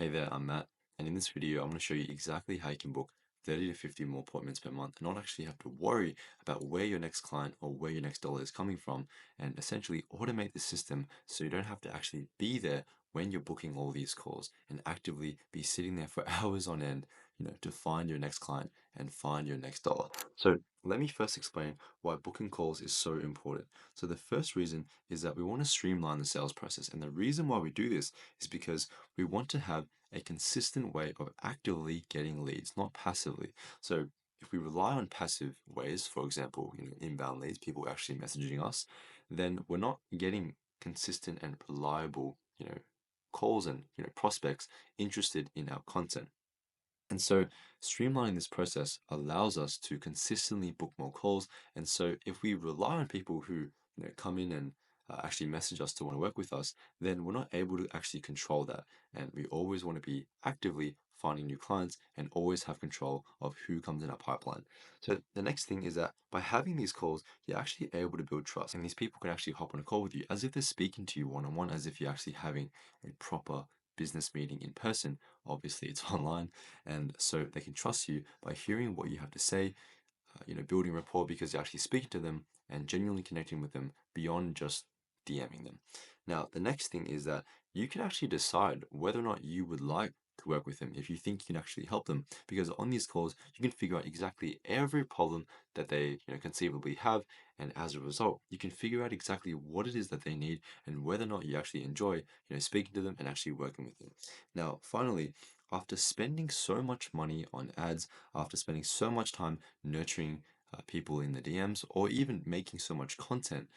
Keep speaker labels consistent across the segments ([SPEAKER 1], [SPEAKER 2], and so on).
[SPEAKER 1] Hey there, I'm Matt, and in this video, I'm going to show you exactly how you can book 30 to 50 more appointments per month and not actually have to worry about where your next client or where your next dollar is coming from, and essentially automate the system so you don't have to actually be there when you're booking all these calls and actively be sitting there for hours on end, to find your next client and find your next dollar. So let me first explain why booking calls is so important. So the first reason is that we want to streamline the sales process, and the reason why we do this is because we want to have a consistent way of actively getting leads, not passively. So if we rely on passive ways, for example, inbound leads, people actually messaging us, then we're not getting consistent and reliable, calls and prospects interested in our content. And so streamlining this process allows us to consistently book more calls. And so if we rely on people who come in and actually message us to want to work with us, then we're not able to actually control that. And we always want to be actively finding new clients and always have control of who comes in our pipeline. So the next thing is that by having these calls, you're actually able to build trust. And these people can actually hop on a call with you as if they're speaking to you one-on-one, as if you're actually having a proper business meeting in person. Obviously, it's online, and so they can trust you by hearing what you have to say, building rapport because you're actually speaking to them and genuinely connecting with them beyond just DMing them. Now, the next thing is that you can actually decide whether or not you would like to work with them if you think you can actually help them, because on these calls you can figure out exactly every problem that they conceivably have, and as a result you can figure out exactly what it is that they need and whether or not you actually enjoy speaking to them and actually working with them. Now, finally, after spending so much money on ads, after spending so much time nurturing people in the DMs, or even making so much content,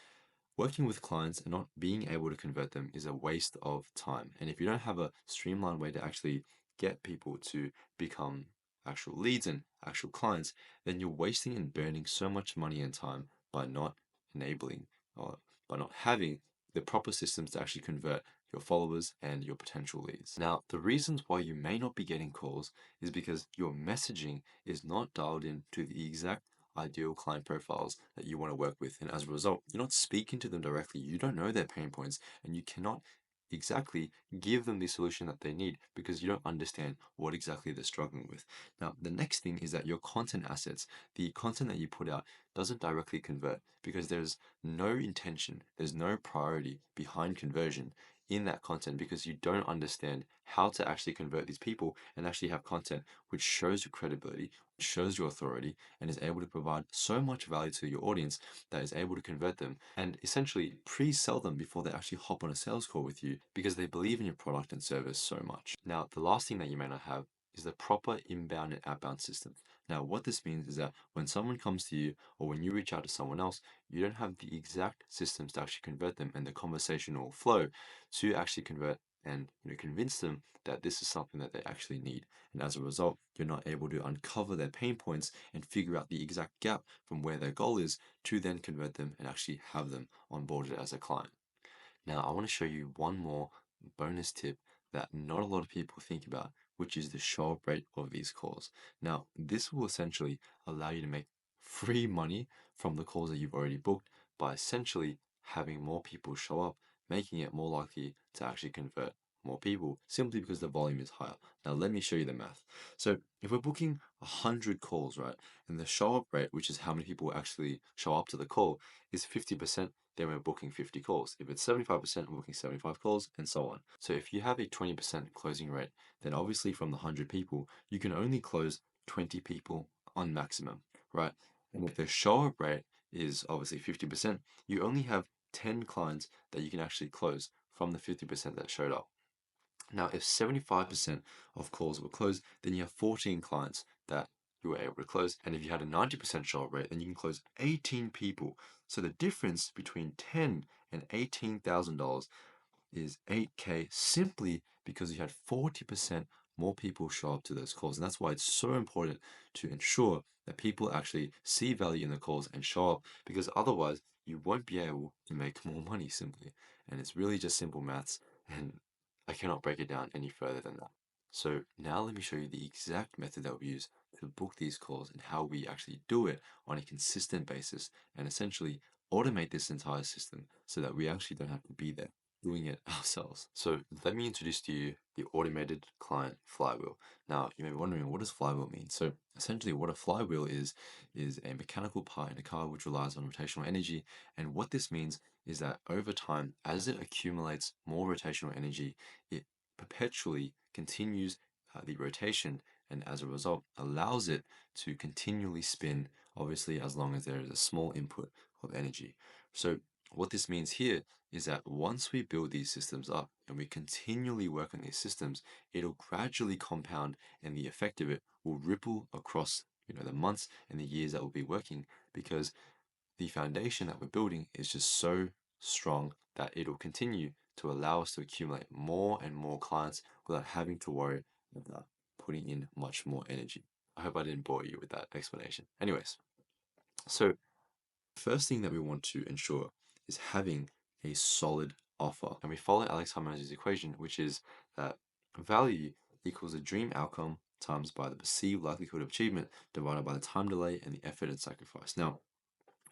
[SPEAKER 1] working with clients and not being able to convert them is a waste of time. And if you don't have a streamlined way to actually get people to become actual leads and actual clients, then you're wasting and burning so much money and time by not enabling or by not having the proper systems to actually convert your followers and your potential leads. Now, the reasons why you may not be getting calls is because your messaging is not dialed in to the exact ideal client profiles that you want to work with. And as a result, you're not speaking to them directly. You don't know their pain points, and you cannot exactly give them the solution that they need because you don't understand what exactly they're struggling with. Now, the next thing is that your content assets, the content that you put out, doesn't directly convert because there's no intention, there's no priority behind conversion in that content because you don't understand how to actually convert these people and actually have content which shows your credibility, shows your authority, and is able to provide so much value to your audience that is able to convert them and essentially pre-sell them before they actually hop on a sales call with you because they believe in your product and service so much. Now, the last thing that you may not have is the proper inbound and outbound system. Now, what this means is that when someone comes to you or when you reach out to someone else, you don't have the exact systems to actually convert them and the conversational flow to actually convert and convince them that this is something that they actually need. And as a result, you're not able to uncover their pain points and figure out the exact gap from where their goal is to then convert them and actually have them onboarded as a client. Now, I want to show you one more bonus tip that not a lot of people think about, which is the show up rate of these calls. Now, this will essentially allow you to make free money from the calls that you've already booked by essentially having more people show up, making it more likely to actually convert more people simply because the volume is higher. Now, let me show you the math. So, if we're booking 100 calls, right, and the show up rate, which is how many people actually show up to the call, is 50%, then we're booking 50 calls. If it's 75%, we're booking 75 calls, and so on. So if you have a 20% closing rate, then obviously from the 100 people, you can only close 20 people on maximum, right? And if the show up rate is obviously 50%, you only have 10 clients that you can actually close from the 50% that showed up. Now, if 75% of calls were closed, then you have 14 clients that you were able to close. And if you had a 90% show up rate, then you can close 18 people. So the difference between $10 and $18,000 is 8K simply because you had 40% more people show up to those calls. And that's why it's so important to ensure that people actually see value in the calls and show up, because otherwise you won't be able to make more money simply. And it's really just simple maths. And I cannot break it down any further than that. So now let me show you the exact method that we use to book these calls and how we actually do it on a consistent basis and essentially automate this entire system so that we actually don't have to be there. doing it ourselves. So let me introduce to you the automated client flywheel. Now, you may be wondering, what does flywheel mean? So essentially what a flywheel is a mechanical part in a car which relies on rotational energy. And what this means is that over time, as it accumulates more rotational energy, it perpetually continues the rotation, and as a result allows it to continually spin, obviously as long as there is a small input of energy. So what this means here is that once we build these systems up and we continually work on these systems, it'll gradually compound, and the effect of it will ripple across the months and the years that we'll be working, because the foundation that we're building is just so strong that it'll continue to allow us to accumulate more and more clients without having to worry about putting in much more energy. I hope I didn't bore you with that explanation. Anyways, so first thing that we want to ensure is having a solid offer. And we follow Alex Hormozzi's equation, which is that value equals the dream outcome times by the perceived likelihood of achievement divided by the time delay and the effort and sacrifice. Now,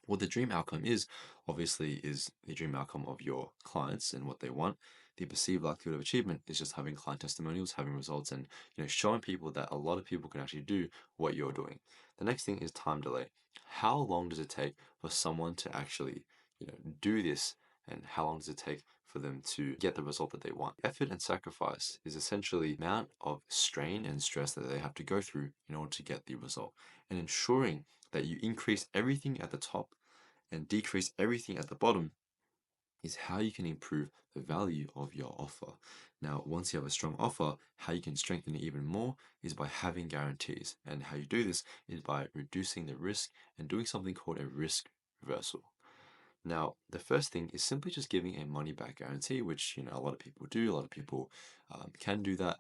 [SPEAKER 1] what the dream outcome is, obviously, is the dream outcome of your clients and what they want. The perceived likelihood of achievement is just having client testimonials, having results, and showing people that a lot of people can actually do what you're doing. The next thing is time delay. How long does it take for someone to actually do this, and how long does it take for them to get the result that they want? Effort and sacrifice is essentially the amount of strain and stress that they have to go through in order to get the result, and ensuring that you increase everything at the top and decrease everything at the bottom is how you can improve the value of your offer. Now, once you have a strong offer, how you can strengthen it even more is by having guarantees. And how you do this is by reducing the risk and doing something called a risk reversal. Now, the first thing is simply just giving a money back guarantee, which a lot of people do. A lot of people can do that.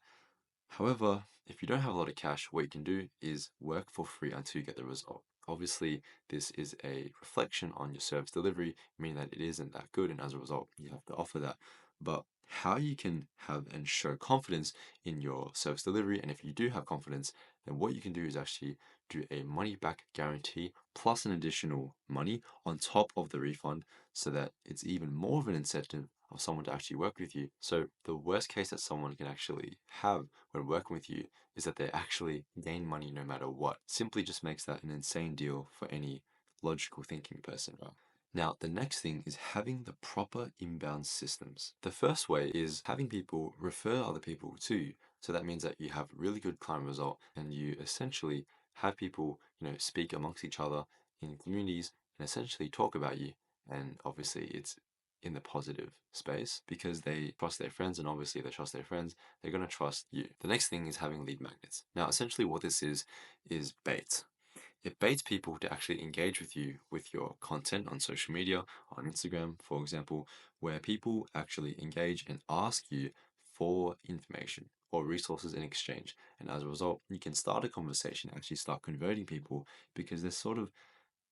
[SPEAKER 1] However, if you don't have a lot of cash, what you can do is work for free until you get the result. Obviously, this is a reflection on your service delivery, meaning that it isn't that good, and as a result, you have to offer that. But how you can have and show confidence in your service delivery, and if you do have confidence, then what you can do is actually do a money back guarantee plus an additional money on top of the refund, so that it's even more of an incentive of someone to actually work with you. So the worst case that someone can actually have when working with you is that they actually gain money no matter what. Simply just makes that an insane deal for any logical thinking person. Right? Now, the next thing is having the proper inbound systems. The first way is having people refer other people to you. So that means that you have really good client result, and you essentially have people, speak amongst each other in communities and essentially talk about you. And obviously it's in the positive space because they trust their friends, and obviously they trust their friends, they're going to trust you. The next thing is having lead magnets. Now, essentially what this is bait. It baits people to actually engage with you with your content on social media, on Instagram, for example, where people actually engage and ask you for information or resources in exchange. And as a result, you can start a conversation, actually start converting people, because they're sort of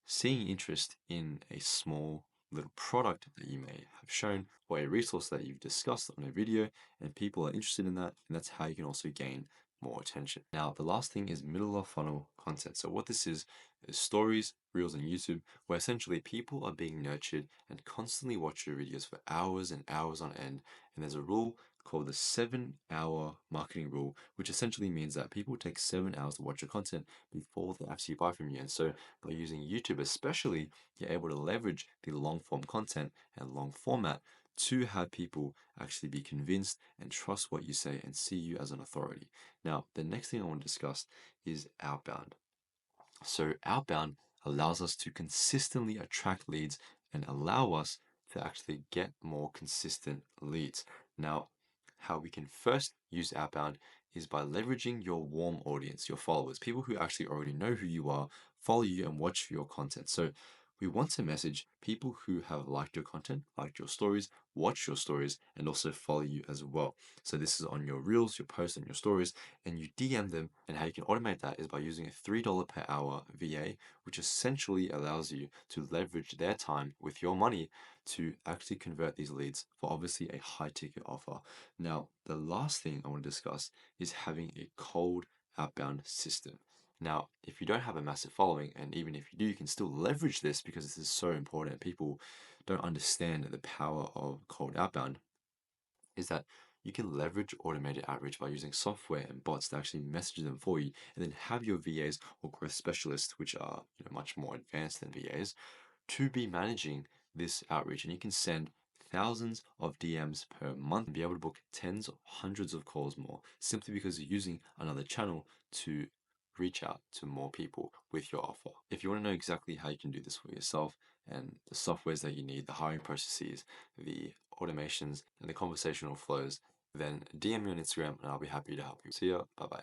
[SPEAKER 1] seeing interest in a small little product that you may have shown or a resource that you've discussed on a video, and people are interested in that, and that's how you can also gain more attention. Now, the last thing is middle of funnel content. So what this is stories, reels on YouTube, where essentially people are being nurtured and constantly watch your videos for hours and hours on end. And there's a rule called the 7-hour marketing rule, which essentially means that people take 7 hours to watch your content before they actually buy from you. And so by using YouTube especially, you're able to leverage the long form content and long format to have people actually be convinced and trust what you say and see you as an authority. Now, the next thing I want to discuss is outbound. So, outbound allows us to consistently attract leads and allow us to actually get more consistent leads. Now, how we can first use outbound is by leveraging your warm audience, your followers, people who actually already know who you are, follow you, and watch your content. So, we want to message people who have liked your content, liked your stories, watched your stories, and also follow you as well. So, this is on your reels, your posts, and your stories, and you DM them. And how you can automate that is by using a $3 per hour VA, which essentially allows you to leverage their time with your money to actually convert these leads for obviously a high ticket offer. Now, the last thing I want to discuss is having a cold outbound system. Now, if you don't have a massive following, and even if you do, you can still leverage this because this is so important. People don't understand the power of cold outbound. is that you can leverage automated outreach by using software and bots to actually message them for you, and then have your VAs or growth specialists, which are much more advanced than VAs, to be managing this outreach. And you can send thousands of DMs per month and be able to book tens or hundreds of calls more, simply because you're using another channel to reach out to more people with your offer. If you want to know exactly how you can do this for yourself, and the softwares that you need, the hiring processes, the automations, and the conversational flows, then DM me on Instagram and I'll be happy to help you. See ya. Bye bye.